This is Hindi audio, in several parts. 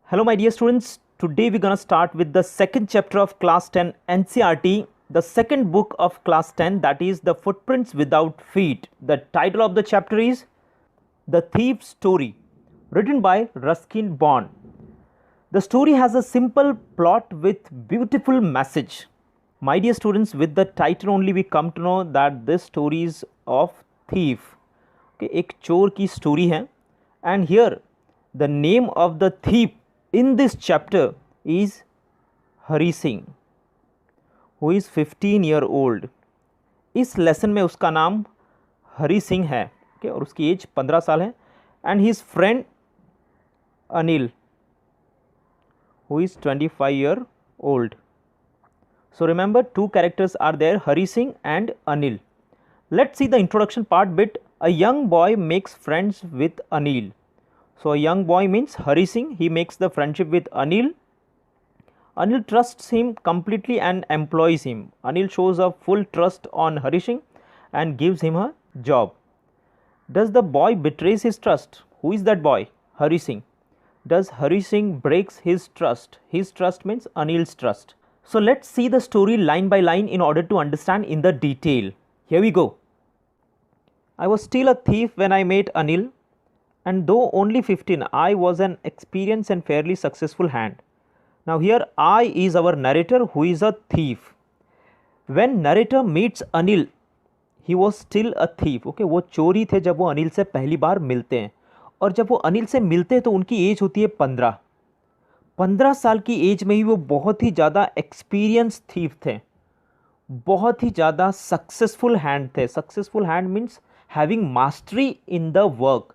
Hello, my dear students. Today we're going to start with the second chapter of Class 10 NCERT, the second book of Class 10, that is The Footprints Without Feet. The title of the chapter is The Thief's Story, written by Ruskin Bond. The story has a simple plot with beautiful message. My dear students, with the title only we come to know that this story is of thief. Okay, एक चोर की स्टोरी है. And here the name of the thief in this chapter is Hari Singh, who is 15-year-old. इस लेसन में उसका नाम हरी सिंह है. ओके, और उसकी एज 15 साल है. And his friend Anil, who is 25-year-old. So remember, two characters are there, Hari Singh and Anil. Let's see the introduction part bit. A young boy makes friends with Anil. So a young boy means Hari Singh. He makes the friendship with Anil. Anil trusts him completely and employs him. Anil shows a full trust on Hari Singh and gives him a job. Does the boy betrays his trust? Who is that boy? Hari Singh. Does Hari Singh breaks his trust? His trust means Anil's trust. So let's see the story line by line in order to understand in the detail. Here we go. I was still a thief when I met Anil, and though only 15, I was an experienced and fairly successful hand. Now here I is our narrator who is a thief. When narrator meets Anil, he was still a thief. Okay, वो चोरी थे जब वो अनिल से पहली बार मिलते हैं, और जब वो अनिल से मिलते हैं तो उनकी एज होती है 15 साल की एज में ही वो बहुत ही ज़्यादा एक्सपीरियंस थीफ थे, बहुत ही ज़्यादा सक्सेसफुल हैंड थे. Successful hand means having mastery in the work.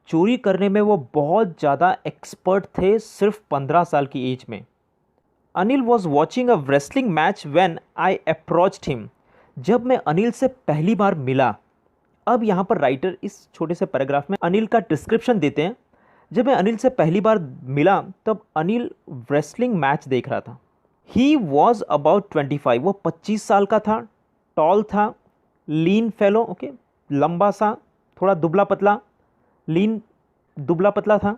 चोरी करने में वो बहुत ज़्यादा एक्सपर्ट थे सिर्फ 15 साल की एज में. Anil was watching a wrestling match when I approached him. जब मैं अनिल से पहली बार मिला, अब यहाँ पर राइटर इस छोटे से पैराग्राफ में अनिल का डिस्क्रिप्शन देते हैं. जब मैं अनिल से पहली बार मिला तब अनिल रेसलिंग मैच देख रहा था. He was about 25. वो 25 साल का था. टॉल था, लीन फेलो. ओके, लंबा सा, थोड़ा दुबला पतला, लीन दुबला पतला था.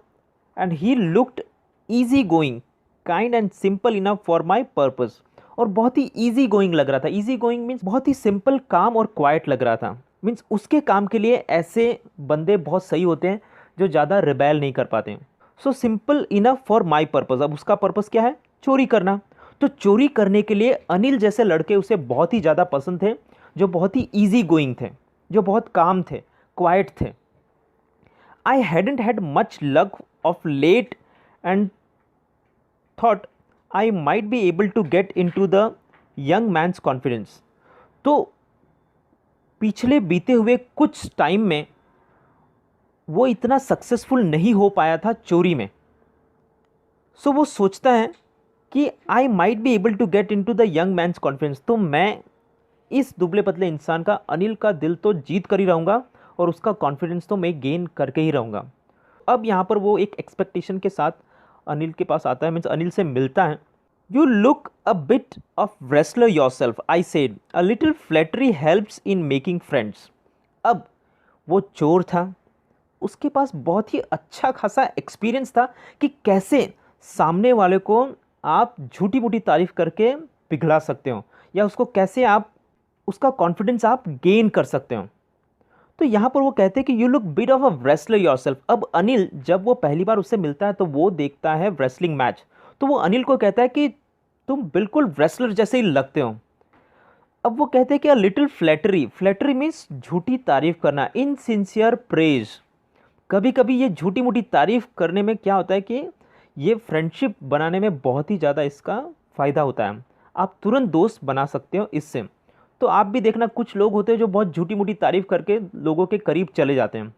And he looked easy going, kind and simple enough for my purpose. और बहुत ही ईजी गोइंग लग रहा था. ईजी गोइंग मीन्स बहुत ही सिंपल, काम और क्वाइट लग रहा था. मीन्स उसके काम के लिए ऐसे बंदे बहुत सही होते हैं जो ज़्यादा रिबेल नहीं कर पाते हैं. So simple enough for my purpose. अब उसका पर्पज़ क्या है? चोरी करना. तो चोरी करने के लिए अनिल जैसे लड़के उसे बहुत ही ज़्यादा पसंद थे, जो बहुत ही ईजी गोइंग थे, जो बहुत काम थे, क्वाइट थे. I hadn't had much luck of late and thought I might be able to get into the young man's confidence. तो पिछले बीते हुए कुछ टाइम में वो इतना सक्सेसफुल नहीं हो पाया था चोरी में. सो वो सोचता है कि I might be able to get into the young man's confidence. तो मैं इस दुबले पतले इंसान का, अनिल का दिल तो जीत कर ही रहूँगा और उसका कॉन्फिडेंस तो मैं गेन करके ही रहूँगा. अब यहाँ पर वो एक एक्सपेक्टेशन के साथ अनिल के पास आता है, मीन्स अनिल से मिलता है. You look a bit of wrestler your self, I said. A little flattery helps in making friends. अब वो चोर था, उसके पास बहुत ही अच्छा खासा एक्सपीरियंस था कि कैसे सामने वाले को आप झूठी मूठी तारीफ करके पिघला सकते हो, या उसको कैसे आप उसका कॉन्फिडेंस आप गेन कर सकते हो. तो यहाँ पर वो कहते हैं कि you look bit of a wrestler yourself. अब अनिल जब वो पहली बार उससे मिलता है तो वो देखता है रेसलिंग मैच, तो वो अनिल को कहता है कि तुम बिल्कुल रेसलर जैसे ही लगते हो. अब वो कहते हैं कि a little flattery. Flattery means झूठी तारीफ करना, इनसिंसियर प्रेज. कभी कभी ये झूठी मूठी तारीफ करने में क्या होता है कि ये फ्रेंडशिप बनाने में बहुत ही ज़्यादा इसका फ़ायदा होता है. आप तुरंत दोस्त बना सकते हो इससे. तो आप भी देखना, कुछ लोग होते हैं जो बहुत झूठी मूठी तारीफ करके लोगों के करीब चले जाते हैं.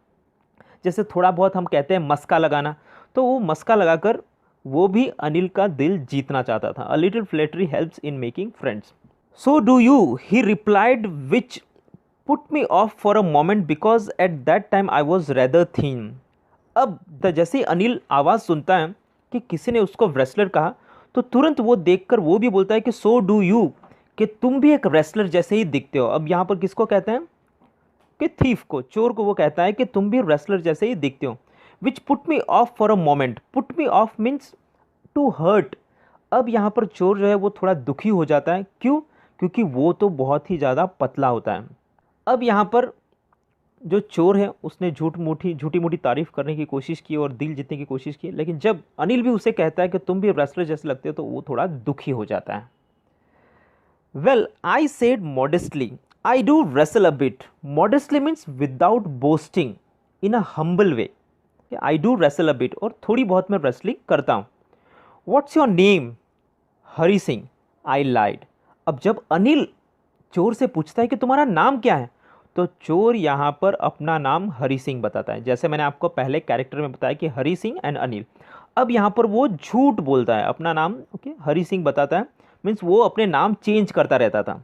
जैसे थोड़ा बहुत हम कहते हैं मस्का लगाना, तो वो मस्का लगाकर वो भी अनिल का दिल जीतना चाहता था. A little flattery helps in making friends. So do you, he replied, which put me off for a moment because at that time I was rather thin. अब जैसे ही अनिल आवाज़ सुनता है कि किसी ने उसको रेसलर कहा, तो तुरंत वो देखकर वो भी बोलता है कि सो डू यू, कि तुम भी एक रेसलर जैसे ही दिखते हो. अब यहाँ पर किसको कहते हैं? कि थीफ को, चोर को वो कहता है कि तुम भी रेसलर जैसे ही दिखते हो. Which put me off for a moment. Put me off means to hurt. अब यहाँ पर चोर जो है वो थोड़ा दुखी हो जाता है। क्यों? क्योंकि वो तो बहुत ही ज़्यादा पतला होता है। अब यहाँ पर जो चोर है उसने झूठी मूठी तारीफ करने की कोशिश की और दिल जीतने की कोशिश की, लेकिन जब अनिल भी उसे कहता है कि तुम भी रेसलर जैसे लगते हो, तो वो थोड़ा दुखी हो जाता है। Well, I said modestly, I do wrestle a bit. Modestly means without boasting, in a humble way. I do wrestle a bit, और थोड़ी बहुत मैं रेसलिंग करता हूँ। What's your name? Hari Singh. I lied. अब जब अनिल चोर से पूछता है कि तुम्हारा नाम क्या है, तो चोर यहाँ पर अपना नाम हरी सिंह बताता है। जैसे मैंने आपको पहले कैरेक्टर में बताया कि हरी सिंह एंड अनिल, अब यहाँ पर वो झूठ बोलता है, अपना नाम हरी सिंह बताता है। मीन्स वो अपने नाम चेंज करता रहता था।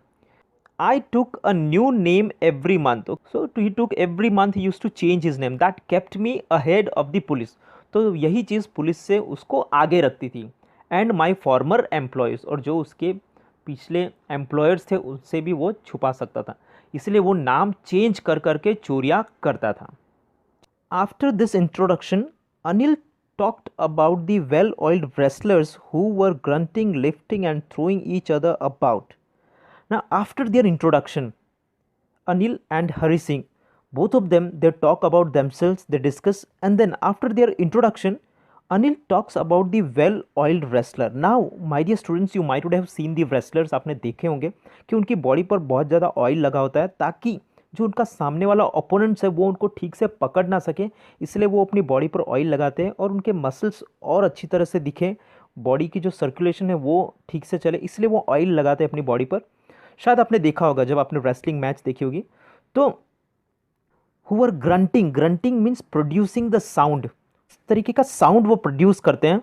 I took a new name every month. So he took every month, he used to change his name. That kept me ahead of the police. तो यही चीज़ पुलिस से उसको आगे रखती थी। एंड माई फॉर्मर एम्प्लॉयज़, और जो उसके पिछले एम्प्लॉयर्स थे उससे भी वो छुपा सकता था, इसलिए वो नाम चेंज कर करके चोरियाँ करता था। After this introduction, Anil talked about the well-oiled wrestlers who were grunting, lifting and throwing each other about. Now, after their introduction, Anil and Hari Singh, both of them, they talk about themselves, they discuss, and then after their introduction, Anil talks about the well-oiled wrestler. Now, my dear students, you might would have seen the wrestlers. आपने देखे होंगे कि उनकी बॉडी पर बहुत ज़्यादा ऑयल लगा होता है, ताकि जो उनका सामने वाला ओपोनेंट्स है वो उनको ठीक से पकड़ ना सके, इसलिए वो अपनी बॉडी पर ऑयल लगाते हैं और उनके मसल्स और अच्छी तरह से दिखें, बॉडी की जो सर्कुलेशन है वो ठीक से चले, इसलिए वो ऑयल लगाते हैं अपनी बॉडी पर। शायद आपने देखा होगा जब आपने रेसलिंग मैच देखी होगी, तो who are grunting, grunting means producing the sound, इस तरीके का साउंड वो प्रोड्यूस करते हैं।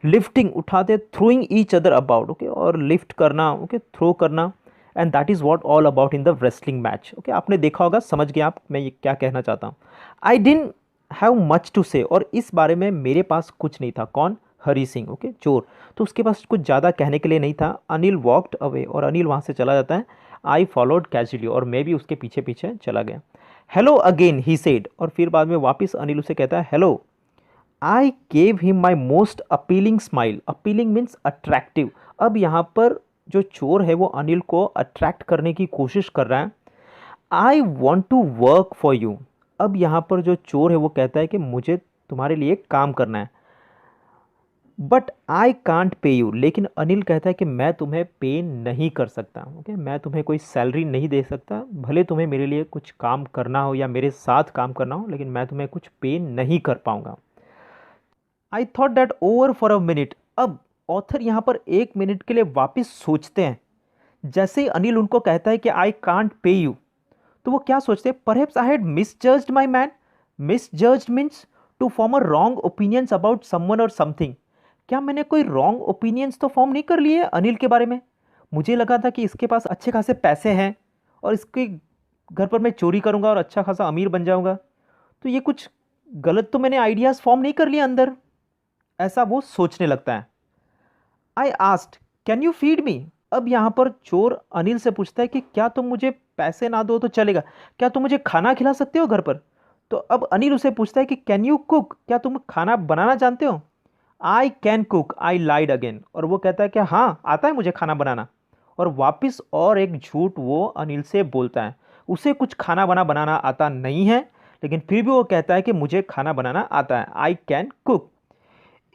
लिफ्टिंग, उठाते, throwing each other about, okay, और लिफ्ट करना, ओके, थ्रो करना, and that is what all about in the wrestling match. Okay, आपने देखा होगा, समझ गए आप मैं ये क्या कहना चाहता हूँ। I didn't have much to say, और इस बारे में मेरे पास कुछ नहीं था। कौन? हरी सिंह, ओके, चोर, तो उसके पास कुछ ज़्यादा कहने के लिए नहीं था। अनिल वॉकड अवे, और अनिल वहाँ से चला जाता है। आई फॉलोड कैजुअली, और मैं भी उसके पीछे पीछे चला गया। हेलो अगेन ही सेड, और फिर बाद में वापस अनिल उसे कहता है hello. I gave him my most appealing smile. Appealing means attractive. अब यहाँ पर जो चोर है वो अनिल को अट्रैक्ट करने की कोशिश कर रहा है। I want to work for you. अब यहाँ पर जो चोर है वो कहता है कि मुझे तुम्हारे लिए काम करना है। But I can't pay you, लेकिन अनिल कहता है कि मैं तुम्हें पे नहीं कर सकता, ओके, मैं तुम्हें कोई सैलरी नहीं दे सकता, भले तुम्हें मेरे लिए कुछ काम करना हो या मेरे साथ काम करना हो, लेकिन मैं तुम्हें कुछ पे नहीं कर पाऊंगा। I thought that over for a minute. अब ऑथर यहाँ पर 1 मिनट के लिए वापस सोचते हैं। जैसे ही अनिल उनको कहता है कि आई कांट पे यू, तो वो क्या सोचते हैं? Perhaps I had misjudged my man. Misjudged means to form a wrong opinions about someone और समथिंग। क्या मैंने कोई रॉन्ग ओपिनियंस तो फॉर्म नहीं कर लिए अनिल के बारे में? मुझे लगा था कि इसके पास अच्छे खासे पैसे हैं और इसके घर पर मैं चोरी करूंगा और अच्छा खासा अमीर बन जाऊंगा, तो ये कुछ गलत तो मैंने आइडियाज़ फॉर्म नहीं कर लिए अंदर, ऐसा वो सोचने लगता है। I asked can you feed me. अब यहाँ पर चोर अनिल से पूछता है कि क्या तुम मुझे पैसे ना दो तो चलेगा, क्या तुम मुझे खाना खिला सकते हो घर पर? तो अब अनिल उसे पूछता है कि कैन यू कुक, क्या तुम खाना बनाना जानते हो? I can cook, I lied again, और वो कहता है कि हाँ आता है मुझे खाना बनाना, और वापस और एक झूठ वो अनिल से बोलता है। उसे कुछ खाना बनाना आता नहीं है, लेकिन फिर भी वो कहता है कि मुझे खाना बनाना आता है, I can cook.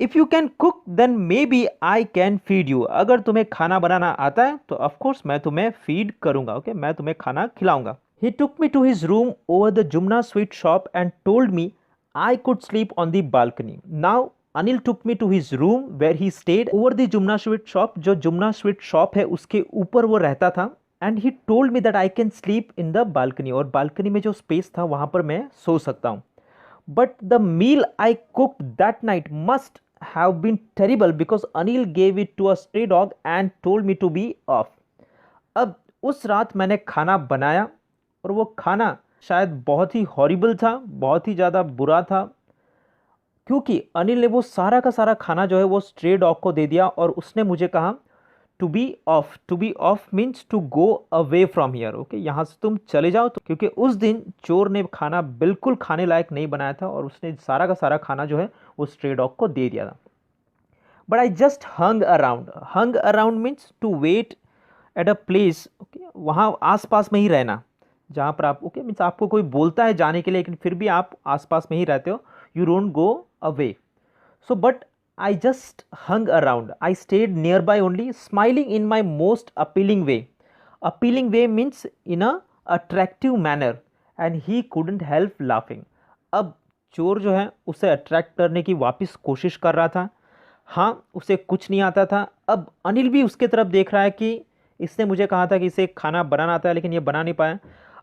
If you can cook then maybe I can feed you. अगर तुम्हें खाना बनाना आता है तो ऑफकोर्स मैं तुम्हें फीड करूंगा, ओके, मैं तुम्हें खाना खिलाऊंगा। He took me to his room over the Jumna sweet shop and told me I could sleep on the balcony. Now Anil took me to his room where he stayed over the Jumna sweet shop. जो जुमना स्वीट शॉप है उसके ऊपर वो रहता था। And he told me that I can sleep in the balcony, और बालकनी में जो स्पेस था वहां पर मैं सो सकता हूँ। But the meal I cooked that night must have been terrible because Anil gave it to a stray dog and told me to be off. अब उस रात मैंने खाना बनाया और वो खाना शायद बहुत ही हॉरिबल था, बहुत ही ज़्यादा बुरा था, क्योंकि अनिल ने वो सारा का सारा खाना जो है वो स्ट्रे डॉग को दे दिया और उसने मुझे कहा to be off. To be off means to go away from here, okay, यहाँ से तुम चले जाओ। तो क्योंकि उस दिन चोर ने खाना बिल्कुल खाने लायक नहीं बनाया था और उसने सारा का सारा खाना जो है वो स्ट्रे डॉग को दे दिया था। But I just hung around means to wait at a place, okay, वहाँ आसपास में ही रहना जहाँ पर आप, ओके, मीन्स आपको कोई बोलता है जाने के लिए लेकिन फिर भी आप आसपास में ही रहते हो, you don't go away. So but I just hung around. I stayed nearby only, smiling in my most appealing way. Appealing way means in a attractive manner, and he couldn't help laughing. अब चोर जो है उसे अट्रैक्ट करने की वापस कोशिश कर रहा था. हाँ, उसे कुछ नहीं आता था. अब अनिल भी उसके तरफ देख रहा है कि इसने मुझे कहा था कि इसे खाना बनाना आता है लेकिन ये बना नहीं पाया.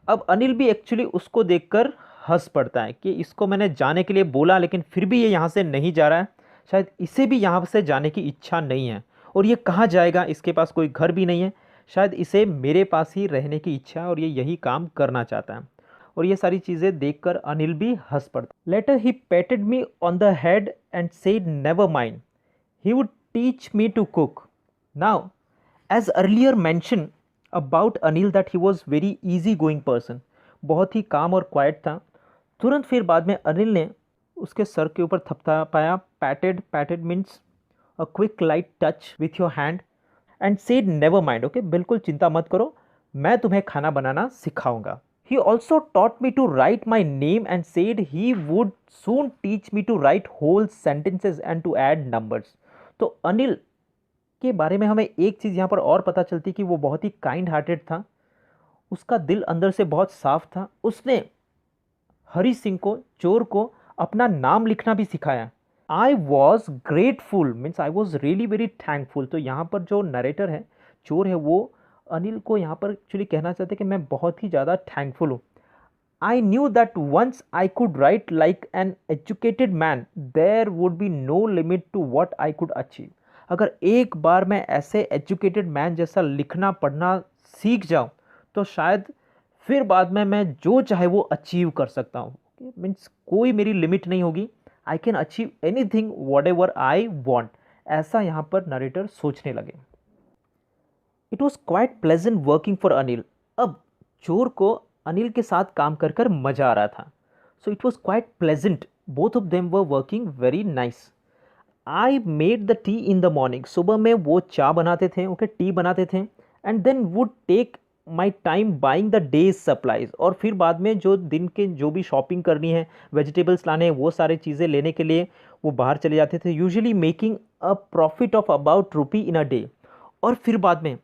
अब अनिल भी एक्चुअली उसको देखकर हंस पड़ता है कि इसको मैंने जाने के लिए बोला लेकिन फिर भी ये यहाँ से नहीं जा रहा है, शायद इसे भी यहाँ से जाने की इच्छा नहीं है, और ये कहाँ जाएगा, इसके पास कोई घर भी नहीं है, शायद इसे मेरे पास ही रहने की इच्छा है और ये यही काम करना चाहता है. और ये सारी चीज़ें देखकर अनिल भी हंस पड़ता. Later he patted me on the head and said never mind, he would teach me to cook. Now as earlier mentioned about Anil that he was very easy going person, बहुत ही काम और क्वाइट था. तुरंत फिर बाद में अनिल ने उसके सर के ऊपर थपथपाया. Patted means a quick light touch with your hand and said never mind, okay, बिल्कुल चिंता मत करो, मैं तुम्हें खाना बनाना सिखाऊंगा. He also taught me to write my name and said he would soon teach me to write whole sentences and to add numbers. तो अनिल के बारे में हमें एक चीज़ यहाँ पर और पता चलती कि वो बहुत ही काइंड हार्टेड था, उसका दिल अंदर से बहुत साफ था. उसने हरी सिंह को, चोर को, अपना नाम लिखना भी सिखाया. I was grateful means I was really very thankful. तो यहाँ पर जो नरेटर है, चोर है, वो अनिल को यहाँ पर एक्चुअली कहना चाहते कि मैं बहुत ही ज़्यादा थैंकफुल हूँ. I knew that once I could write like an educated man there would be no limit to what I could achieve. अगर एक बार मैं ऐसे एजुकेटेड मैन जैसा लिखना पढ़ना सीख जाऊँ तो शायद फिर बाद में मैं जो चाहे वो अचीव कर सकता हूँ. मीन्स कोई मेरी लिमिट नहीं होगी, I can achieve any thing what ever I want. ऐसा यहाँ पर नरेटर सोचने लगे. It was quite pleasant working for Anil. अब चोर को अनिल के साथ काम कर कर मज़ा आ रहा था. सो it was quite pleasant, both of them were working very nice. I made the T in the morning. सुबह में वो चाय बनाते थे, ओके, टी बनाते थे. And then would take my time buying the day's supplies. और फिर बाद में जो दिन के जो भी शॉपिंग करनी है, वेजिटेबल्स लाने हैं, वो सारी चीज़ें लेने के लिए वो बाहर चले जाते थे, usually making a profit of about ₹1 in a day. और फिर बाद में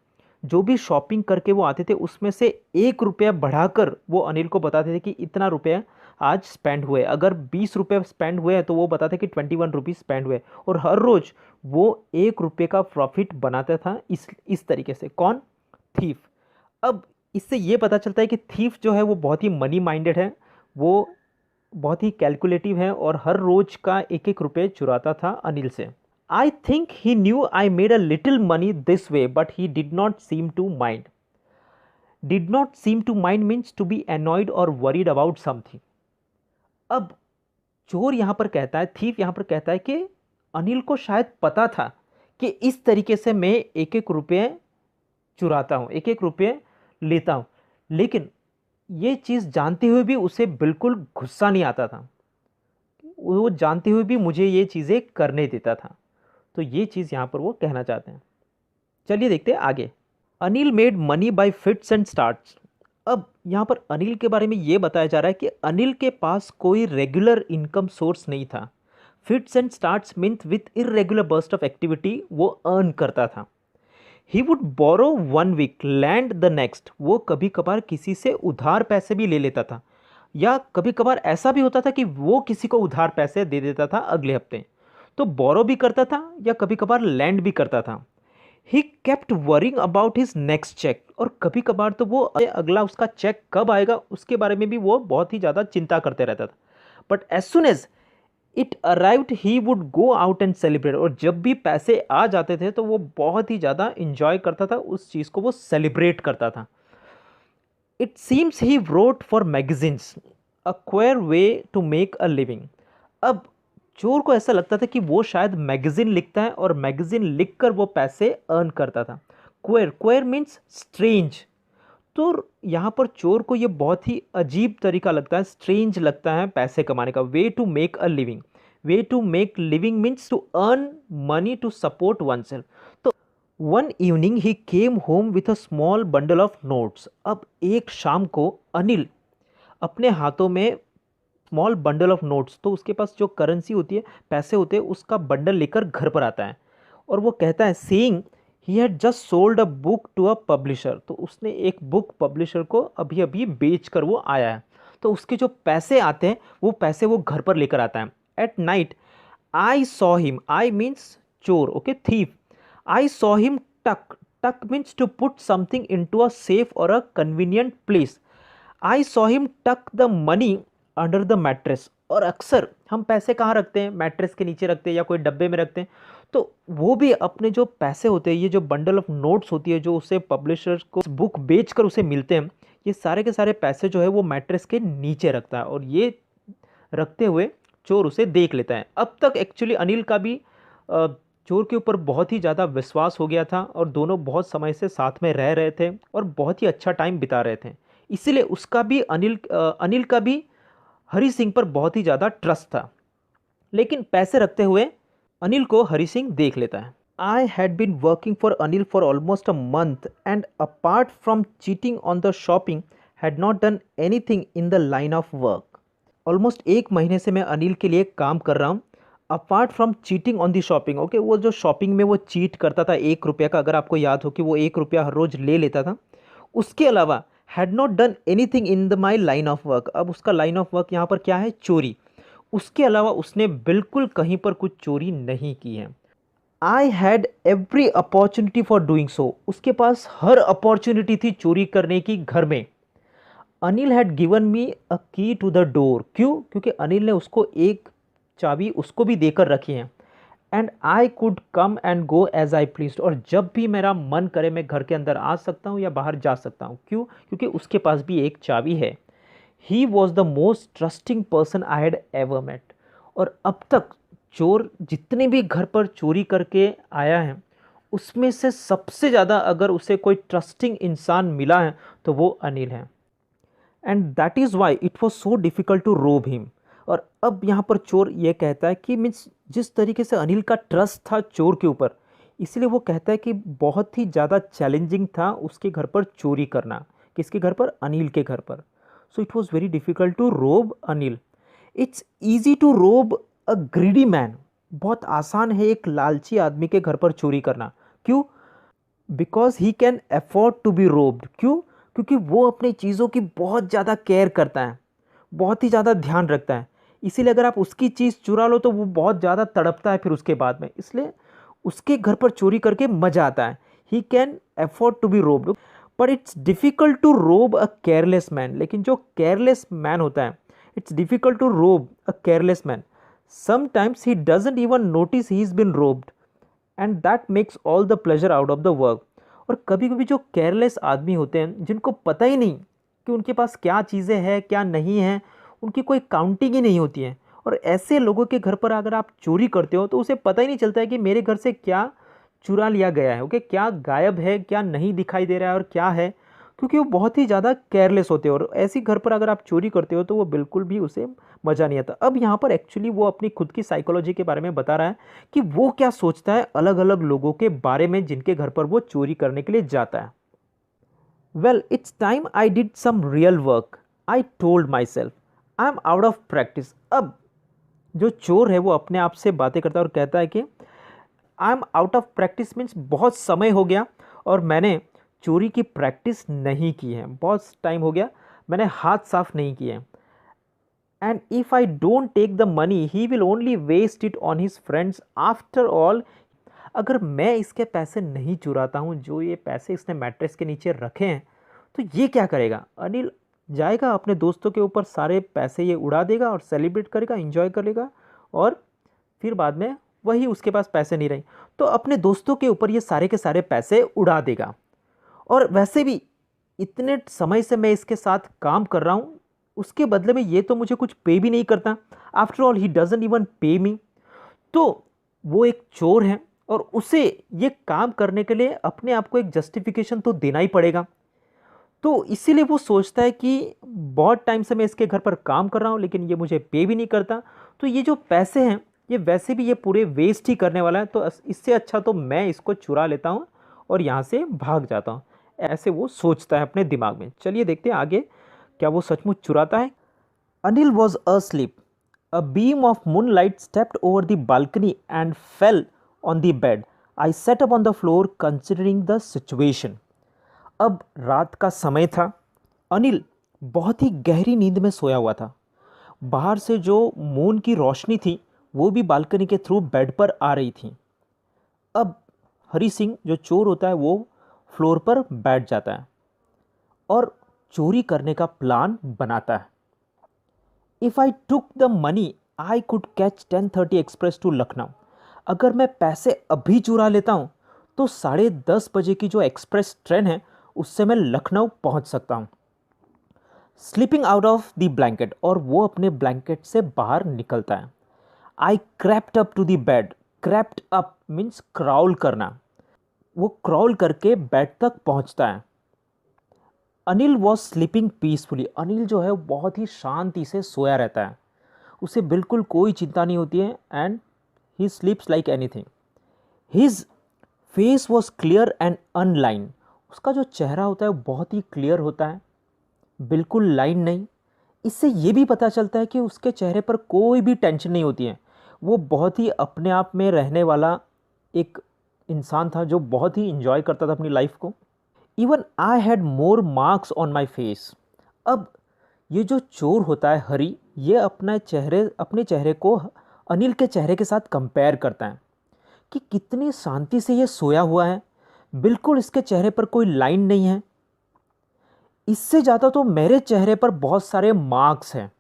जो भी शॉपिंग करके वो आते थे उसमें से ₹1 बढ़ाकर वो अनिल को बताते थे कि इतना रुपया आज स्पेंड हुए. अगर ₹20 स्पेंड हुए हैं तो वो बताते कि ₹21 स्पेंड हुए. और हर रोज़ वो ₹1 का प्रॉफिट बनाता था. इस तरीके से. कौन? थीफ. अब इससे ये पता चलता है कि थीफ जो है वो बहुत ही मनी माइंडेड है, वो बहुत ही कैलकुलेटिव है और हर रोज का ₹1 चुराता था अनिल से. I think he knew I made a little money this way but he did not seem to mind. Did not seem to mind means to be annoyed और वरीड अबाउट समथिंग. अब चोर यहाँ पर कहता है, थीफ यहाँ पर कहता है कि अनिल को शायद पता था कि इस तरीके से मैं ₹1 चुराता हूँ, ₹1 लेता हूँ, लेकिन ये चीज़ जानते हुए भी उसे बिल्कुल गुस्सा नहीं आता था. वो जानते हुए भी मुझे ये चीज़ें करने देता था. तो ये चीज़ यहाँ पर वो कहना चाहते हैं. चलिए देखते हैं आगे. Anil made money by fits and starts. अब यहाँ पर अनिल के बारे में ये बताया जा रहा है कि अनिल के पास कोई रेगुलर इनकम सोर्स नहीं था. Fits and starts means with irregular burst of activity वो अर्न करता था. He would borrow 1 week lend the next. वो कभी कभार किसी से उधार पैसे भी ले लेता था, या कभी कभार ऐसा भी होता था कि वो किसी को उधार पैसे दे देता था अगले हफ्ते. तो बोरो भी करता था या कभी कभार लैंड भी करता था. He kept worrying about his next cheque. और कभी कभार तो वो अगला उसका चेक कब आएगा उसके बारे में भी वो बहुत ही ज़्यादा चिंता करते रहता था. But as soon as it arrived he would go out and celebrate. और जब भी पैसे आ जाते थे तो वो बहुत ही ज़्यादा इंजॉय करता था, उस चीज़ को वो सेलिब्रेट करता था. It seems he wrote for magazines, a queer way to make a living. अब चोर को ऐसा लगता था कि वो शायद मैगजीन लिखता है और मैगजीन लिखकर वो पैसे अर्न करता था. Queer means strange. तो यहाँ पर चोर को ये बहुत ही अजीब तरीका लगता है, स्ट्रेंज लगता है पैसे कमाने का. Way to make a living way to make living means to earn money to support oneself. तो one evening he came home with a small bundle of notes. अब एक शाम को अनिल अपने हाथों में स्मॉल बंडल ऑफ नोट्स, तो उसके पास जो करेंसी होती है, पैसे होते हैं, उसका बंडल लेकर घर पर आता है और वो कहता है saying he had just sold a book to a publisher. तो उसने एक बुक पब्लिशर को अभी अभी बेच कर वो आया है, तो उसके जो पैसे आते हैं वो पैसे वो घर पर लेकर आता है। At night I saw him, I means चोर, okay, thief, I saw him tuck, tuck means to put something into a safe और a convenient place. I saw him tuck the money under the mattress. और अक्सर हम पैसे कहाँ रखते हैं, मैट्रेस के नीचे रखते हैं या कोई डब्बे में रखते हैं। तो वो भी अपने जो पैसे होते हैं, ये जो बंडल ऑफ नोट्स होती है जो उसे पब्लिशर को बुक बेचकर उसे मिलते हैं, ये सारे के सारे पैसे जो है वो मैट्रेस के नीचे रखता है और ये रखते हुए चोर उसे देख लेता है। अब तक एक्चुअली अनिल का भी चोर के ऊपर बहुत ही ज़्यादा विश्वास हो गया था और दोनों बहुत समय से साथ में रह रहे थे और बहुत ही अच्छा टाइम बिता रहे थे, इसीलिए उसका भी अनिल का भी हरी सिंह पर बहुत ही ज़्यादा ट्रस्ट था। लेकिन पैसे रखते हुए अनिल को हरी सिंह देख लेता है। I had been working for Anil for almost a month and apart from cheating on the shopping had not done anything in the line of work. Almost एक महीने से मैं अनिल के लिए काम कर रहा हूँ, apart from cheating on the shopping, okay, वो जो शॉपिंग में वो चीट करता था 1 रुपया का, अगर आपको याद हो कि वो 1 रुपया हर रोज़ ले लेता था, उसके अलावा had not done anything in the my line of work. अब उसका लाइन ऑफ वर्क यहाँ पर क्या है, चोरी। उसके अलावा उसने बिल्कुल कहीं पर कुछ चोरी नहीं की है। I had every opportunity for doing so, उसके पास हर अपॉर्चुनिटी थी चोरी करने की घर में। अनिल हैड गिवन मी अ की टू द डोर, क्यों, क्योंकि अनिल ने उसको एक चाबी उसको भी देकर रखी है। And I could come and go as I please, और जब भी मेरा मन करे मैं घर के अंदर आ सकता हूँ या बाहर जा सकता हूँ, क्यों, क्योंकि उसके पास भी एक चाबी है। He was the most trusting person I had ever met. और अब तक चोर जितने भी घर पर चोरी करके आया है उसमें से सबसे ज़्यादा अगर उसे कोई ट्रस्टिंग इंसान मिला है तो वो अनिल है। And that is why it was so difficult to rob him. और अब यहाँ पर चोर ये कहता है कि मीन्स जिस तरीके से अनिल का ट्रस्ट था चोर के ऊपर, इसलिए वो कहता है कि बहुत ही ज़्यादा चैलेंजिंग था उसके घर पर चोरी करना। किसके घर पर, अनिल के घर पर। So it was very difficult to rob Anil. It's easy to rob a greedy man, बहुत आसान है एक लालची आदमी के घर पर चोरी करना। क्यों, because he can afford to be robbed. क्यों, क्योंकि वो अपनी चीज़ों की बहुत ज़्यादा केयर करता है, बहुत ही ज़्यादा ध्यान रखता है। इसीलिए अगर आप उसकी चीज़ चुरा लो तो वो बहुत ज़्यादा तड़पता है फिर उसके बाद में, इसलिए उसके घर पर चोरी करके मज़ा आता है। He can afford to be robbed, but it's difficult to rob a careless man. लेकिन जो केयरलेस मैन होता है, it's difficult to rob a careless man. Sometimes he doesn't even notice he is been robed and that makes all the pleasure out of the work. और कभी कभी जो केयरलेस आदमी होते हैं जिनको पता ही नहीं कि उनके पास क्या चीज़ें हैं क्या नहीं हैं, उनकी कोई काउंटिंग ही नहीं होती है, और ऐसे लोगों के घर पर अगर आप चोरी करते हो तो उसे पता ही नहीं चलता है कि मेरे घर से क्या चुरा लिया गया है, ओके, क्या गायब है, क्या नहीं दिखाई दे रहा है और क्या है, क्योंकि वो बहुत ही ज़्यादा केयरलेस होते हैं। और ऐसी घर पर अगर आप चोरी करते हो तो वो बिल्कुल भी उसे मज़ा नहीं आता। अब यहाँ पर एक्चुअली वो अपनी खुद की साइकोलॉजी के बारे में बता रहा है कि वो क्या सोचता है अलग अलग लोगों के बारे में जिनके घर पर वो चोरी करने के लिए जाता है। Well, it's time I did some real work, I told my self, I am out of practice. अब जो चोर है वो अपने आप से बातें करता है और कहता है कि आई am out of practice means बहुत समय हो गया और मैंने चोरी की प्रैक्टिस नहीं की है, बहुत टाइम हो गया मैंने हाथ साफ नहीं किए। And if I don't take the money he will only waste it on his friends after all. अगर मैं इसके पैसे नहीं चुराता हूँ, जो ये पैसे इसने मैट्रेस के नीचे रखे हैं, तो ये क्या करेगा, अनिल जाएगा अपने दोस्तों के ऊपर सारे पैसे ये उड़ा देगा और सेलिब्रेट करेगा, इंजॉय करेगा, और फिर बाद में वही उसके पास पैसे नहीं रहे तो अपने दोस्तों के ऊपर ये सारे के सारे पैसे उड़ा देगा। और वैसे भी इतने समय से मैं इसके साथ काम कर रहा हूँ, उसके बदले में ये तो मुझे कुछ पे भी नहीं करता, after all he doesn't even पे मी। तो वो एक चोर है और उसे ये काम करने के लिए अपने आप को एक जस्टिफिकेशन तो देना ही पड़ेगा। तो इसीलिए वो सोचता है कि बहुत टाइम से मैं इसके घर पर काम कर रहा हूँ लेकिन ये मुझे पे भी नहीं करता, तो ये जो पैसे हैं ये वैसे भी ये पूरे वेस्ट ही करने वाला है, तो इससे अच्छा तो मैं इसको चुरा लेता हूँ और यहाँ से भाग जाता हूँ। ऐसे वो सोचता है अपने दिमाग में। चलिए देखते हैं आगे, क्या वो सचमुच चुराता है? Anil was asleep. A beam of moonlight stepped over the balcony and fell on the bed. I sat up on the floor considering the situation. अब रात का समय था। अनिल बहुत ही गहरी नींद में सोया हुआ था। बाहर से जो मून की रोशनी थी वो भी बालकनी के थ्रू बेड पर आ रही थी। अब हरी सिंह जो चोर होता है वो फ्लोर पर बैठ जाता है और चोरी करने का प्लान बनाता है। If I took the money I could catch 10:30 express to Lucknow. अगर मैं पैसे अभी चुरा लेता हूँ तो 10:30 बजे की जो एक्सप्रेस ट्रेन है उससे मैं लखनऊ पहुँच सकता हूँ। Sleeping out of the blanket, और वो अपने ब्लैंकेट से बाहर निकलता है। I crept up to the bed. Crept up means crawl करना। वो क्राउल करके बेड तक पहुँचता है। Anil was sleeping peacefully. Anil जो है बहुत ही शांति से सोया रहता है, उसे बिल्कुल कोई चिंता नहीं होती है, and he स्लीप्स like anything. His face was clear and online. उसका जो चेहरा होता है वो बहुत ही क्लियर होता है, बिल्कुल लाइन नहीं। इससे ये भी पता चलता है कि उसके चेहरे पर कोई भी टेंशन नहीं होती है। वो बहुत ही अपने आप में रहने वाला एक इंसान था जो बहुत ही इंजॉय करता था अपनी लाइफ को। Even I had more marks on my face. अब ये जो चोर होता है हरी, ये अपने चेहरे को अनिल के चेहरे के साथ कंपेयर करता है कि कितनी शांति से ये सोया हुआ है, बिल्कुल इसके चेहरे पर कोई लाइन नहीं है। इससे ज़्यादा तो मेरे चेहरे पर बहुत सारे मार्क्स हैं,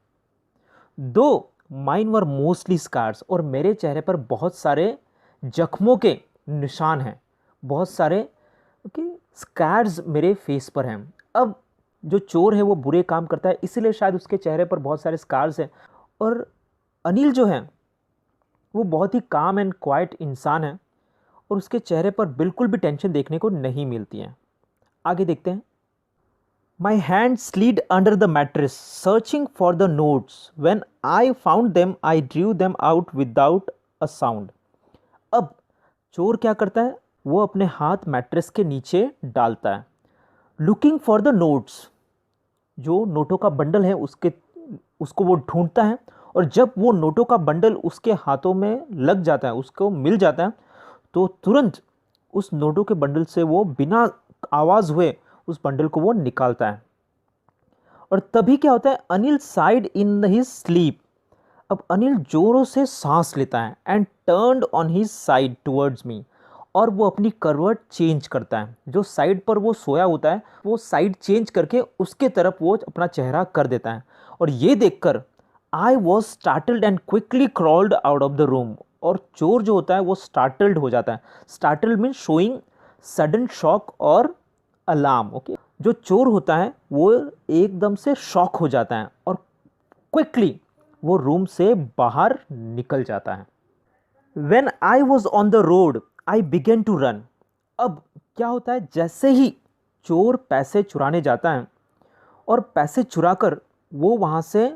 दो माइन वर मोस्टली स्कार्स, और मेरे चेहरे पर बहुत सारे जख्मों के निशान हैं, बहुत सारे स्कार्स मेरे फेस पर हैं। अब जो चोर है वो बुरे काम करता है, इसलिए शायद उसके चेहरे पर बहुत सारे स्कार्स हैं। और अनिल जो है वो बहुत ही काम एंड क्वाइट इंसान है और उसके चेहरे पर बिल्कुल भी टेंशन देखने को नहीं मिलती है। आगे देखते हैं। My hand slid under the mattress searching for the notes. When I found them I drew them out without a sound. अब चोर क्या करता है, वो अपने हाथ मैट्रेस के नीचे डालता है, लुकिंग फॉर द नोट्स। जो नोटों का बंडल है उसको वो ढूंढता है, और जब वो नोटों का बंडल उसके हाथों में लग जाता है, उसको मिल जाता है, तो तुरंत उस नोटों के बंडल से वो बिना आवाज़ हुए उस बंडल को वो निकालता है। और तभी क्या होता है, Anil side in his sleep. अब अनिल जोरों से सांस लेता है and turned on his side towards me, और वो अपनी करवट चेंज करता है। जो साइड पर वो सोया होता है वो साइड चेंज करके उसके तरफ वो अपना चेहरा कर देता है। और ये देखकर I was startled and quickly crawled out of the room. और चोर जो होता है वो स्टार्टल्ड हो जाता है। Startled mean showing sudden shock और अलार्म। ओके, जो चोर होता है वो एकदम से शॉक हो जाता है और क्विकली वो रूम से बाहर निकल जाता है। When I was on the road, I began to run. अब क्या होता है, जैसे ही चोर पैसे चुराने जाता है और पैसे चुराकर वो वहाँ से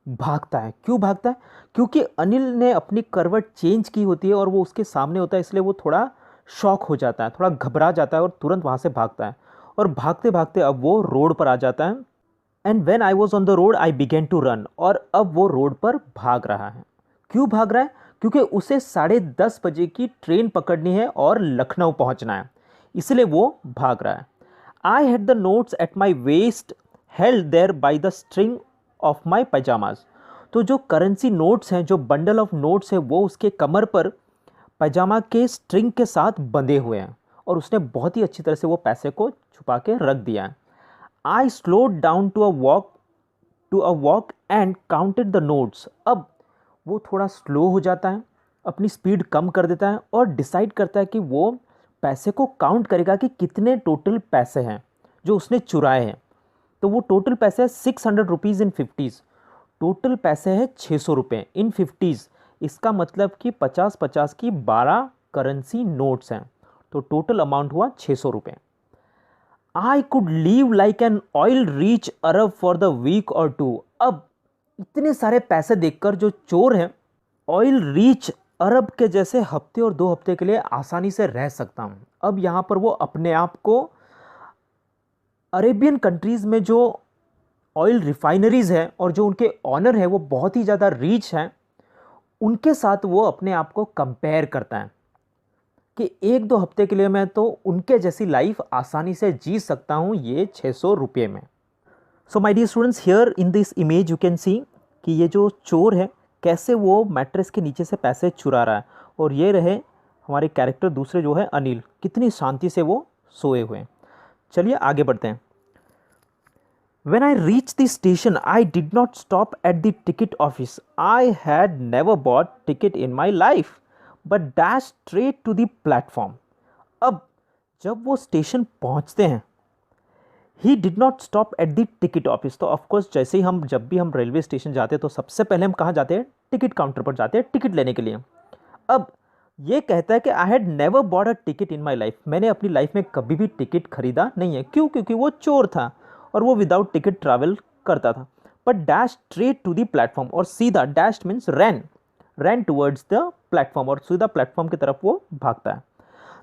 भागता है। क्यों भागता है? क्योंकि अनिल ने अपनी करवट चेंज की होती है और वो उसके सामने होता है, इसलिए वो थोड़ा शॉक हो जाता है, थोड़ा घबरा जाता है और तुरंत वहाँ से भागता है। और भागते भागते अब वो रोड पर आ जाता है। And when I was on the road I began to run. और अब वो रोड पर भाग रहा है। क्यों भाग रहा है? क्योंकि उसे 10:30 बजे की ट्रेन पकड़नी है और लखनऊ पहुंचना है, इसलिए वो भाग रहा है। I had the notes at my waist held there by the string of my pyjamas. तो जो करेंसी नोट्स हैं, जो बंडल ऑफ नोट्स हैं, वो उसके कमर पर पैजामा के स्ट्रिंग के साथ बंधे हुए हैं और उसने बहुत ही अच्छी तरह से वो पैसे को छुपा के रख दिया है। I slowed down to a walk and counted the notes. अब वो थोड़ा स्लो हो जाता है, अपनी स्पीड कम कर देता है और डिसाइड करता है कि वो पैसे को काउंट करेगा कि कितने टोटल पैसे हैं जो उसने चुराए हैं। तो वो टोटल पैसे है 600 रुपीज़ इन 50s। टोटल पैसे है 600 रुपये इन 50s। इसका मतलब कि 50-50 की 12 करेंसी नोट्स हैं, तो टोटल अमाउंट हुआ 600 रुपये। I could live like an oil rich Arab for the week or two. अब इतने सारे पैसे देखकर जो चोर है ऑयल रीच अरब के जैसे हफ्ते और 2 हफ्ते के लिए आसानी से रह सकता हूँ। अब यहाँ पर वो अपने आप को अरेबियन कंट्रीज़ में जो ऑयल रिफाइनरीज़ है और जो उनके ऑनर है वो बहुत ही ज़्यादा रीच हैं, उनके साथ वो अपने आप को कंपेयर करता है कि 1-2 हफ्ते के लिए मैं तो उनके जैसी लाइफ आसानी से जी सकता हूँ ये 600 रुपये में। So my dear students, here in this image you can see कि ये जो चोर है कैसे वो मैट्रेस के नीचे से पैसे चुरा रहा है, और ये रहे हमारे कैरेक्टर दूसरे जो है अनिल, कितनी शांति से वो सोए हुए हैं। चलिए आगे बढ़ते हैं। When I reached the station, I did not stop at the ticket office. I had never bought ticket in my life, but dashed straight to the platform. अब जब वो स्टेशन पहुंचते हैं, ही did not stop at the ticket office. तो ऑफकोर्स जैसे ही जब भी हम रेलवे स्टेशन जाते हैं तो सबसे पहले हम कहाँ जाते हैं? टिकट काउंटर पर जाते हैं टिकट लेने के लिए। अब ये कहता है कि I had never bought a ticket in my life, मैंने अपनी लाइफ में कभी भी टिकट खरीदा नहीं है। क्यों? क्योंकि वो चोर था और वो विदाउट टिकट ट्रैवल करता था। But dash straight to the platform, और सीधा, dash means ran towards the platform, और सीधा प्लेटफॉर्म की तरफ वो भागता है।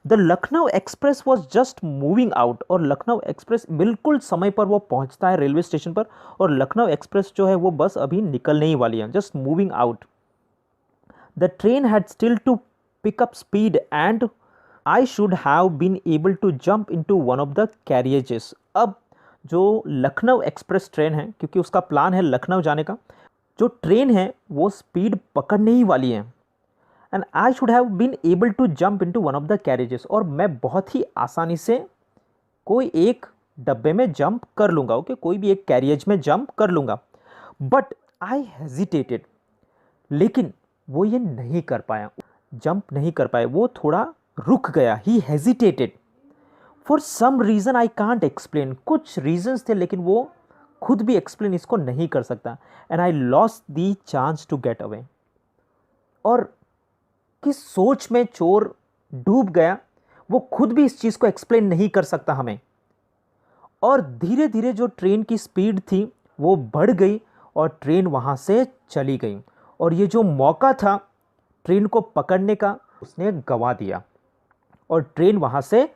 The Lucknow express was just moving out, और लखनऊ एक्सप्रेस बिल्कुल समय पर वो पहुंचता है रेलवे स्टेशन पर, और लखनऊ एक्सप्रेस जो है वो बस अभी निकलने ही वाली है, just moving out. The train had still to pick up speed and I should have been able to jump into one of the carriages. अब जो लखनऊ एक्सप्रेस ट्रेन है, क्योंकि उसका प्लान है लखनऊ जाने का, जो ट्रेन है वो स्पीड पकड़ने ही वाली है, and I should have been able to jump into one of the carriages, और मैं बहुत ही आसानी से कोई एक डब्बे में जंप कर लूँगा। ओके, कोई भी एक कैरियज में जंप कर लूँगा। बट आई हेजिटेटेड, लेकिन वो ये नहीं कर पाया, जंप नहीं कर पाए, वो थोड़ा रुक गया। He hesitated for some reason I can't explain, कुछ रीजंस थे लेकिन वो खुद भी एक्सप्लेन इसको नहीं कर सकता। And I lost the chance to get away, और किस सोच में चोर डूब गया वो खुद भी इस चीज़ को एक्सप्लेन नहीं कर सकता हमें। और धीरे धीरे जो ट्रेन की स्पीड थी वो बढ़ गई और ट्रेन वहाँ से चली गई, और ये जो मौका था ट्रेन को पकड़ने का उसने गंवा दिया और ट्रेन वहाँ से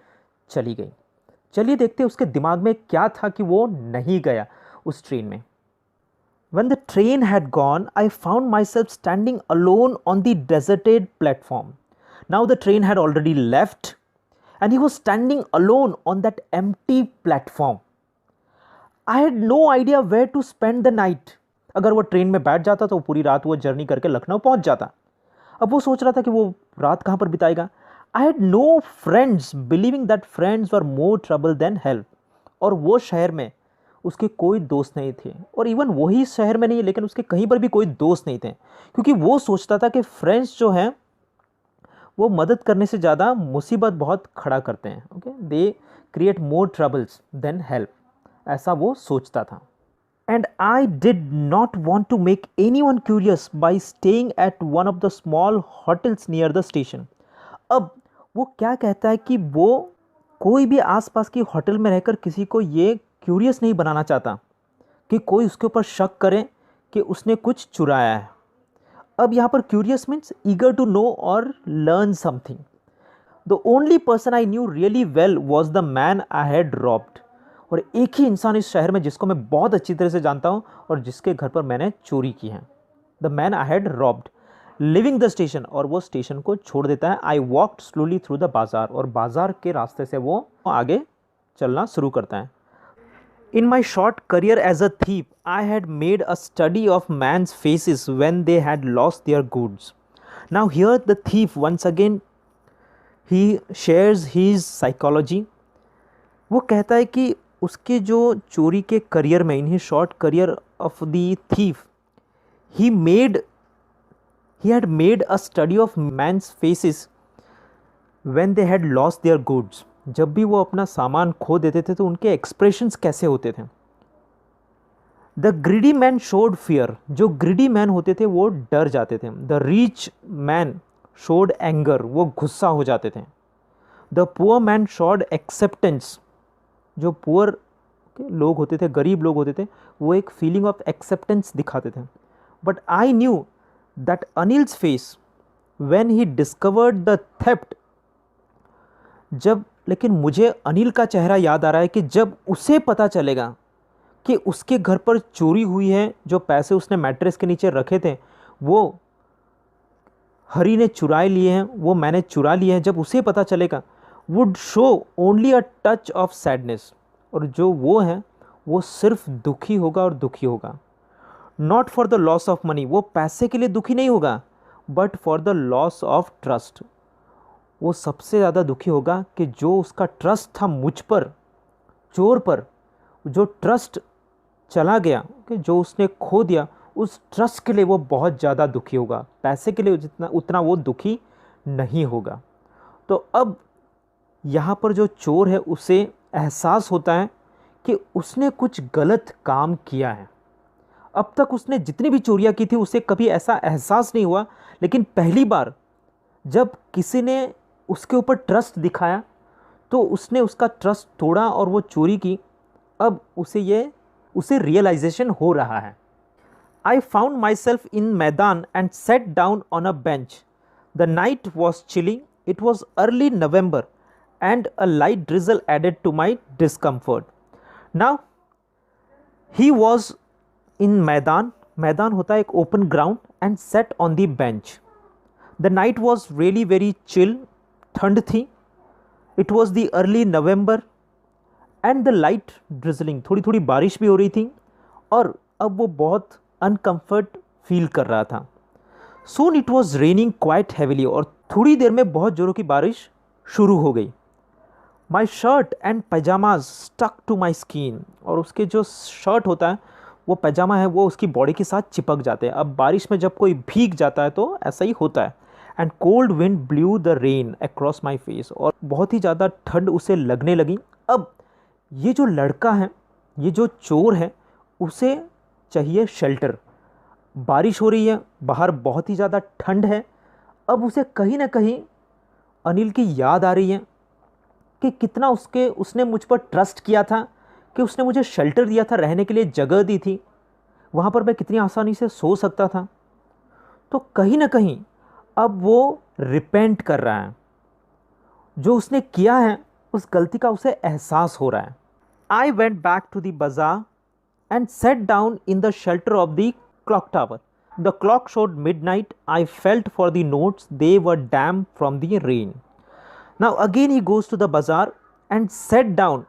चली गई। चलिए देखते हैं उसके दिमाग में क्या था कि वो नहीं गया उस ट्रेन में। When the train had gone, I found myself standing alone on the deserted platform. Now the train had already left and he was standing alone on that empty platform. I had no idea where to spend the night. अगर वो ट्रेन में बैठ जाता तो पूरी रात वो जर्नी करके लखनऊ पहुंच जाता। अब वो सोच रहा था कि वो रात कहाँ पर बिताएगा। I had no friends, believing that friends were more trouble than help, और वो शहर में उसके कोई दोस्त नहीं थे, और इवन वही शहर में नहीं लेकिन उसके कहीं पर भी कोई दोस्त नहीं थे, क्योंकि वो सोचता था कि फ्रेंड्स जो हैं वो मदद करने से ज़्यादा मुसीबत बहुत खड़ा करते हैं। Okay, they create more troubles than help, ऐसा वो सोचता था। And I did not want to make anyone curious by staying at one of the small hotels near the station. अब वो क्या कहता है कि वो कोई भी आसपास की होटल में रहकर किसी को ये क्यूरियस नहीं बनाना चाहता कि कोई उसके ऊपर शक करे कि उसने कुछ चुराया है। अब यहाँ पर curious means eager to know और learn something. The only person I knew really well was the man I had robbed, और एक ही इंसान इस शहर में जिसको मैं बहुत अच्छी तरह से जानता हूँ और जिसके घर पर मैंने चोरी की है। The man I had robbed living the station, और वो स्टेशन को छोड़ देता है। I walked slowly through the बाजार, और बाजार के रास्ते से वो आगे चलना शुरू करता है। In my short career as a thief I had made a study of men's faces when they had lost their goods. Now here the thief once again he shares his psychology. वो कहता है कि उसके जो चोरी के करियर में, in he short career of the thief, he had made a study of man's faces when they had lost their goods. जब भी वो अपना सामान खो देते थे तो उनके एक्सप्रेशंस कैसे होते थे। The greedy man showed fear, जो ग्रीडी मैन होते थे वो डर जाते थे। The rich man showed anger, वो गुस्सा हो जाते थे। The poor man showed acceptance, जो पुअर लोग होते थे, गरीब लोग होते थे, वो एक फीलिंग ऑफ एक्सेप्टेंस दिखाते थे। But I knew that Anil's face when he discovered the theft, जब, लेकिन मुझे अनिल का चेहरा याद आ रहा है कि जब उसे पता चलेगा कि उसके घर पर चोरी हुई है, जो पैसे उसने मैट्रेस के नीचे रखे थे वो हरी ने चुराए लिए हैं, वो मैंने चुरा लिए हैं, जब उसे पता चलेगा, would show only a touch of sadness, और जो वो है वो सिर्फ दुखी होगा और दुखी होगा। Not for the loss of money, वो पैसे के लिए दुखी नहीं होगा, but for the loss of trust. वो सबसे ज़्यादा दुखी होगा कि जो उसका ट्रस्ट था मुझ पर, चोर पर, जो ट्रस्ट चला गया, कि जो उसने खो दिया, उस ट्रस्ट के लिए वो बहुत ज़्यादा दुखी होगा। पैसे के लिए जितना उतना वो दुखी नहीं होगा। तो अब यहाँ पर जो चोर है उसे एहसास होता है कि उसने कुछ गलत काम किया है। अब तक उसने जितनी भी चोरियाँ की थी उसे कभी ऐसा एहसास नहीं हुआ, लेकिन पहली बार जब किसी ने उसके ऊपर ट्रस्ट दिखाया तो उसने उसका ट्रस्ट तोड़ा और वो चोरी की। अब उसे रियलाइजेशन हो रहा है। I found myself in Maidan and sat down on a bench. The night was chilly. It was early November and a light drizzle added to my discomfort. Now, he was in Maidan. Maidan होता है एक open ground and sat on the bench. The night was really very chill. ठंड थी. It was the early November and the light drizzling. थोड़ी थोड़ी बारिश भी हो रही थी और अब वो बहुत अनकम्फर्ट फील कर रहा था। Soon it was raining quite heavily, और थोड़ी देर में बहुत ज़ोरों की बारिश शुरू हो गई। My shirt and pyjamas stuck to my skin, और उसके जो शर्ट होता है वो पैजामा है वो उसकी बॉडी के साथ चिपक जाते हैं। अब बारिश में जब कोई भीग जाता है तो ऐसा ही होता है। And cold wind blue the rain across my face, और बहुत ही ज़्यादा ठंड उसे लगने लगी। अब ये जो लड़का है, ये जो चोर है, उसे चाहिए शेल्टर। बारिश हो रही है, बाहर बहुत ही ज़्यादा ठंड है। अब उसे कहीं ना कहीं अनिल की याद आ रही है कि कितना उसने मुझ पर ट्रस्ट किया था, कि उसने मुझे शेल्टर दिया था, रहने के लिए जगह दी थी, वहाँ पर मैं कितनी आसानी से सो सकता था। तो कहीं ना कहीं अब वो रिपेंट कर रहा है। जो उसने किया है उस गलती का उसे एहसास हो रहा है। I went back to the bazaar and sat down in the shelter of the clock tower. The clock showed midnight. I felt for the notes. They were damp from the rain. Now again he goes to the bazaar and sat down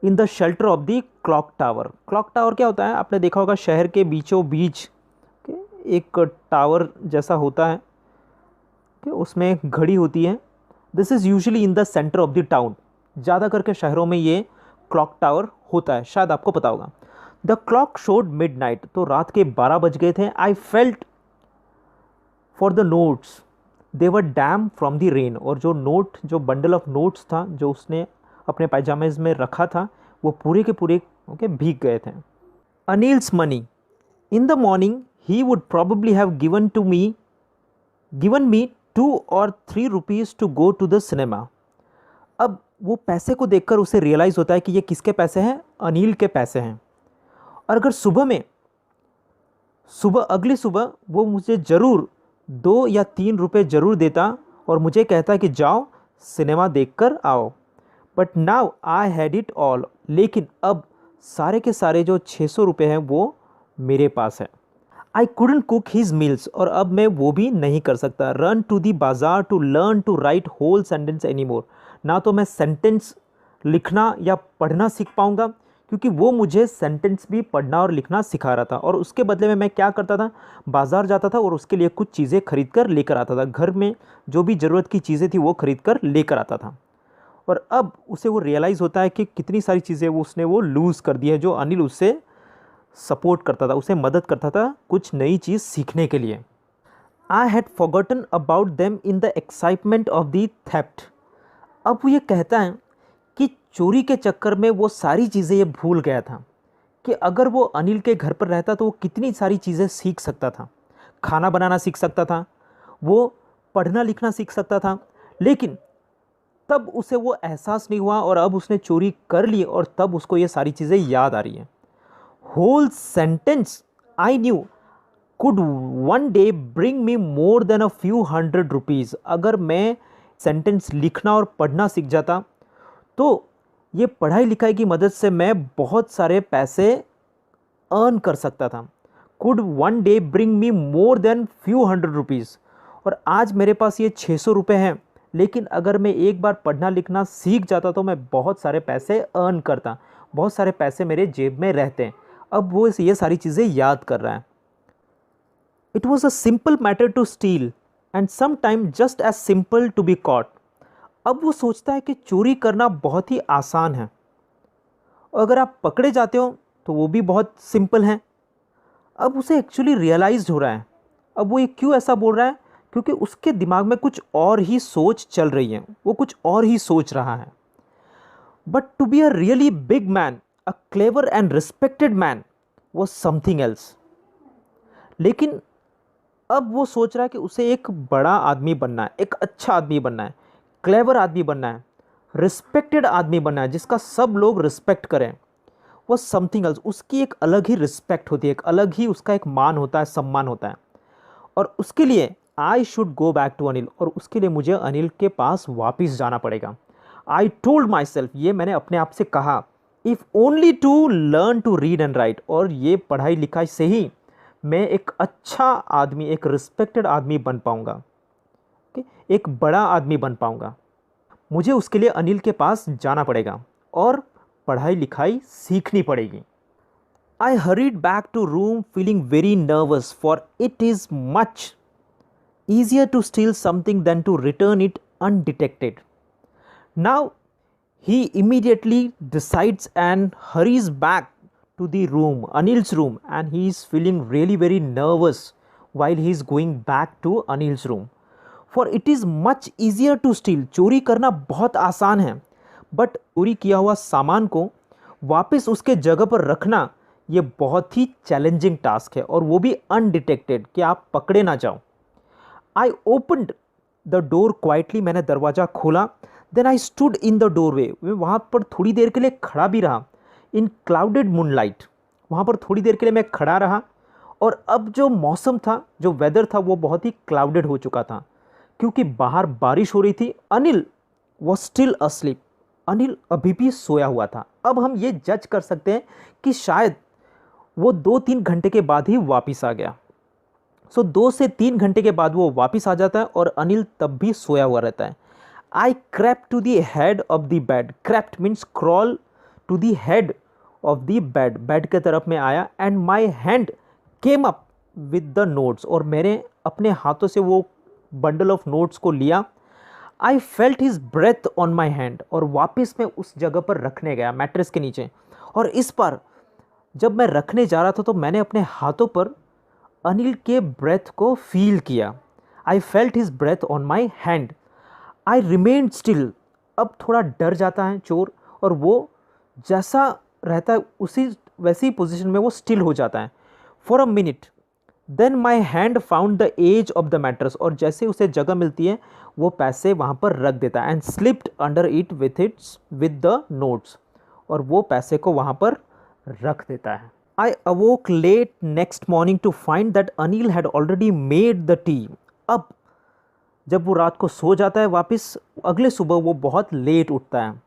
in the shelter of the clock tower. Clock tower क्या होता है? आपने देखा होगा शहर के बीचों बीच एक टावर जैसा होता है, उसमें घड़ी होती है। This is usually in the center of the town. ज़्यादा करके शहरों में ये क्लॉक टावर होता है, शायद आपको पता होगा। द क्लॉक शोड मिडनाइट, तो रात के 12 बज गए थे। I felt for the notes, they were dam from the rain, और जो नोट, जो बंडल ऑफ नोट्स था जो उसने अपने पैजामेज में रखा था, वो पूरे के पूरे भीग गए थे। Anil's money, in the morning he would probably have given me 2 or 3 rupees to go to the cinema. अब वो पैसे को देखकर उसे रियलाइज़ होता है कि ये किसके पैसे हैं? अनिल के पैसे हैं। और अगर अगली सुबह वो मुझे ज़रूर 2 या 3 रुपए ज़रूर देता और मुझे कहता कि जाओ सिनेमा देखकर आओ। But now I had it all, लेकिन अब सारे के सारे जो 600 रुपये हैं वो मेरे पास है। I couldn't cook his meals, और अब मैं वो भी नहीं कर सकता। Run to the bazaar to learn to write whole sentence any more, ना तो मैं सेंटेंस लिखना या पढ़ना सीख पाऊँगा, क्योंकि वो मुझे सेंटेंस भी पढ़ना और लिखना सिखा रहा था। और उसके बदले में मैं क्या करता था? बाज़ार जाता था और उसके लिए कुछ चीज़ें खरीद कर लेकर आता था। घर में जो भी ज़रूरत की चीज़ें थी वो खरीद कर लेकर आता था। और अब उसे वो रियलाइज़ होता है कि कितनी सारी चीज़ें उसने लूज़ कर दी है, जो अनिल उससे सपोर्ट करता था, उसे मदद करता था कुछ नई चीज़ सीखने के लिए। I had forgotten about them in the excitement of the theft. अब वो ये कहता है कि चोरी के चक्कर में वो सारी चीज़ें ये भूल गया था कि अगर वो अनिल के घर पर रहता तो वो कितनी सारी चीज़ें सीख सकता था। खाना बनाना सीख सकता था, वो पढ़ना लिखना सीख सकता था, लेकिन तब उसे वो एहसास नहीं हुआ और अब उसने चोरी कर ली और तब उसको ये सारी चीज़ें याद आ रही हैं। Whole sentence I knew could one day bring me more than a few hundred rupees. अगर मैं सेंटेंस लिखना और पढ़ना सीख जाता तो ये पढ़ाई लिखाई की मदद से मैं बहुत सारे पैसे अर्न कर सकता था। Could one day bring me more then few hundred rupees. और आज मेरे पास ये 600 रुपये हैं, लेकिन अगर मैं एक बार पढ़ना लिखना सीख जाता तो मैं बहुत सारे पैसे अर्न करता, बहुत सारे पैसे मेरे जेब में रहते हैं। अब वो ये सारी चीज़ें याद कर रहा है। It was a simple matter to steal and some time just as simple to be caught. अब वो सोचता है कि चोरी करना बहुत ही आसान है, और अगर आप पकड़े जाते हो तो वो भी बहुत सिंपल है। अब उसे एक्चुअली रियलाइज हो रहा है। अब वो ये क्यों ऐसा बोल रहा है? क्योंकि उसके दिमाग में कुछ और ही सोच चल रही है, वो कुछ और ही सोच रहा है। But to be a really big man, a clever and respected man was something else. लेकिन अब वो सोच रहा है कि उसे एक बड़ा आदमी बनना है, एक अच्छा आदमी बनना है, क्लेवर आदमी बनना है, रिस्पेक्टेड आदमी बनना है, जिसका सब लोग रिस्पेक्ट करें। वो समथिंग एल्स, उसकी एक अलग ही रिस्पेक्ट होती है, एक अलग ही उसका एक मान होता है, सम्मान होता है। और उसके लिए I should go back to Anil, और उसके लिए मुझे अनिल के पास वापस जाना पड़ेगा। आई टोल्ड माई सेल्फ, ये मैंने अपने आप से कहा, if only to learn to read and write, और ये पढ़ाई लिखाई से ही मैं एक अच्छा आदमी, एक रिस्पेक्टेड आदमी बन पाऊंगा, एक बड़ा आदमी बन पाऊंगा। मुझे उसके लिए अनिल के पास जाना पड़ेगा और पढ़ाई लिखाई सीखनी पड़ेगी। I hurried back to room feeling very nervous, for it is much easier to steal something than to return it undetected. Now he immediately decides and hurries back to the room, Anil's room, and he is feeling really very nervous while he is going back to Anil's room. For it is much easier to steal. चोरी करना बहुत आसान है, बट चोरी किया हुआ सामान को वापस उसके जगह पर रखना ये बहुत ही चैलेंजिंग टास्क है, और वो भी अनडिटेक्टेड, कि आप पकड़े ना जाओ। I opened the door quietly, मैंने दरवाज़ा खोला। Then I stood in the doorway, मैं वहाँ पर थोड़ी देर के लिए खड़ा भी रहा। इन क्लाउडेड मूनलाइट, वहाँ पर थोड़ी देर के लिए मैं खड़ा रहा। और अब जो मौसम था, जो वेदर था, वो बहुत ही क्लाउडेड हो चुका था, क्योंकि बाहर बारिश हो रही थी। Anil was still asleep, Anil अभी भी सोया हुआ था। अब हम ये जज कर सकते हैं कि शायद वो 2-3 घंटे के बाद ही वापस आ गया। सो 2 से 3 घंटे के बाद वो वापस आ जाता है और अनिल तब भी सोया हुआ रहता है। I crept to the head of the bed, crept means crawl to the head of the bed, bed के तरफ में आया। And my hand came up with the notes, और मैंने अपने हाथों से वो बंडल ऑफ नोट्स को लिया। I felt his breath on my hand, और वापस मैं उस जगह पर रखने गया, मैट्रेस के नीचे। और इस बार जब मैं रखने जा रहा था तो मैंने अपने हाथों पर अनिल के ब्रेथ को फील किया। I felt his breath on my hand. I remained still, अब थोड़ा डर जाता है चोर, और वो जैसा रहता है उसी वैसी पोजीशन में वो स्टिल हो जाता है for a minute. Then my hand found the edge of the mattress, और जैसे उसे जगह मिलती है वो पैसे वहाँ पर रख देता है। And slipped under it with the notes, और वो पैसे को वहाँ पर रख देता है। I awoke late next morning to find that Anil had already made the tea. अब जब वो रात को सो जाता है वापस, अगले सुबह वो बहुत लेट उठता है।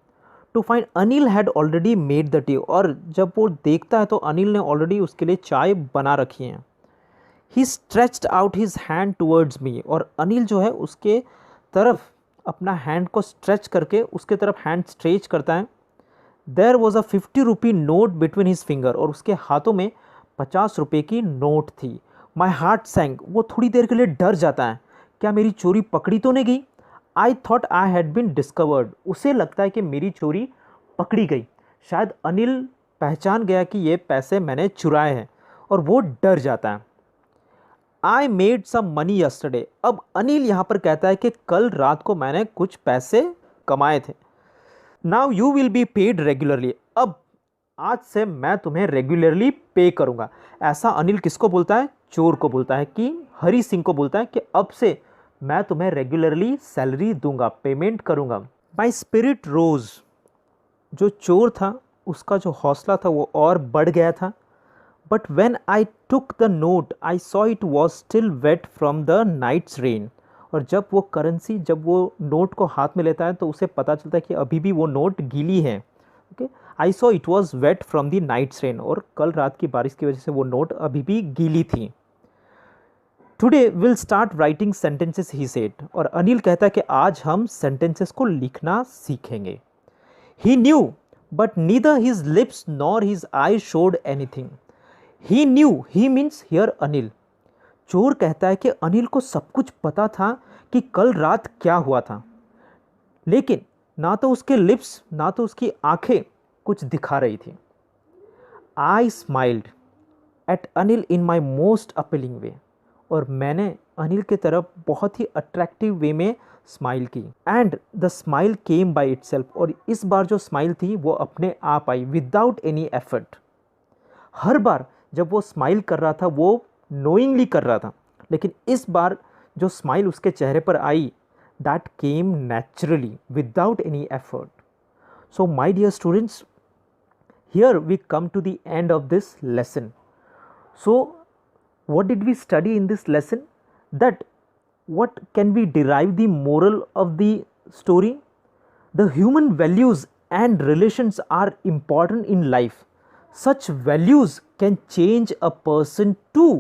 To find Anil had already made the tea, और जब वो देखता है तो अनिल ने ऑलरेडी उसके लिए चाय बना रखी है। He stretched out his hand towards me, और अनिल जो है उसके तरफ अपना हैंड को स्ट्रेच करके उसके तरफ हैंड स्ट्रेच करता है। There was a 50 rupee note between his finger, और उसके हाथों में 50 रुपये की नोट थी। माई हार्ट सैंक, वो थोड़ी देर के लिए डर जाता है, क्या मेरी चोरी पकड़ी तो नहीं गई? I thought I had been discovered, उसे लगता है कि मेरी चोरी पकड़ी गई, शायद अनिल पहचान गया कि ये पैसे मैंने चुराए हैं, और वो डर जाता है। I made some money yesterday, अब अनिल यहाँ पर कहता है कि कल रात को मैंने कुछ पैसे कमाए थे। Now you will be paid regularly, अब आज से मैं तुम्हें रेगुलरली पे करूँगा। ऐसा अनिल किसको बोलता है? चोर को बोलता है, कि हरी सिंह को बोलता है कि अब से मैं तुम्हें रेगुलरली सैलरी दूंगा, पेमेंट करूँगा। माई स्पिरिट रोज, जो चोर था उसका जो हौसला था वो और बढ़ गया था। But when I took the note I saw it was still wet from the night's rain. और जब वो नोट को हाथ में लेता है तो उसे पता चलता है कि अभी भी वो नोट गीली है। Okay, I saw it was wet from the night's rain, और कल रात की बारिश की वजह से वो नोट अभी भी गीली थी। Today will start writing sentences he said, और अनिल कहता है कि आज हम सेंटेंसेस को लिखना सीखेंगे। He knew but neither his lips nor his eye showed anything. He knew, he means here Anil. चोर कहता है कि अनिल को सब कुछ पता था कि कल रात क्या हुआ था, लेकिन ना तो उसके लिप्स ना तो उसकी आंखें कुछ दिखा रही थी। I smiled at Anil in my most appealing way, और मैंने अनिल की तरफ बहुत ही अट्रैक्टिव वे में स्माइल की। And the smile came by itself, और इस बार जो स्माइल थी वो अपने आप आई, विदाउट एनी एफर्ट। हर बार जब वो स्माइल कर रहा था वो नोइंगली कर रहा था, लेकिन इस बार जो स्माइल उसके चेहरे पर आई, that came naturally without any effort. So my dear students, here we come to the end of this lesson. So what did we study in this lesson? That what can we derive the moral of the story? The human values and relations are important in life. Such values can change a person too.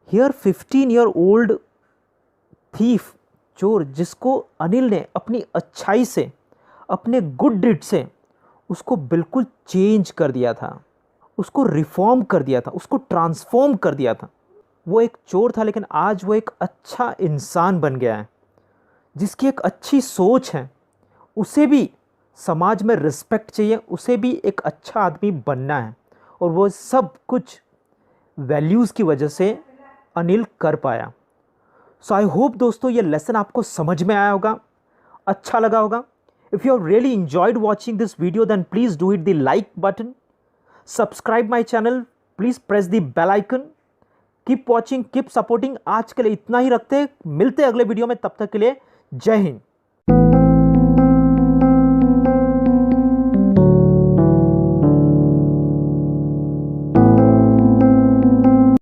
Here 15-year-old thief, चोर, जिसको अनिल ने अपनी अच्छाई से, अपने गुड डिड से उसको बिल्कुल चेंज कर दिया था, उसको रिफॉर्म कर दिया था, उसको ट्रांसफॉर्म कर दिया था। वो एक चोर था लेकिन आज वो एक अच्छा इंसान बन गया है, जिसकी एक अच्छी सोच है। उसे भी समाज में रिस्पेक्ट चाहिए, उसे भी एक अच्छा आदमी बनना है, और वो सब कुछ वैल्यूज़ की वजह से अनिल कर पाया। सो आई होप दोस्तों ये लेसन आपको समझ में आया होगा, अच्छा लगा होगा। If you have really enjoyed watching this video, then please do hit the like button, subscribe my channel, please press the bell icon, keep watching, keep supporting। आज के लिए इतना ही रखते हैं, मिलते हैं अगले वीडियो में, तब तक के लिए जय हिंद।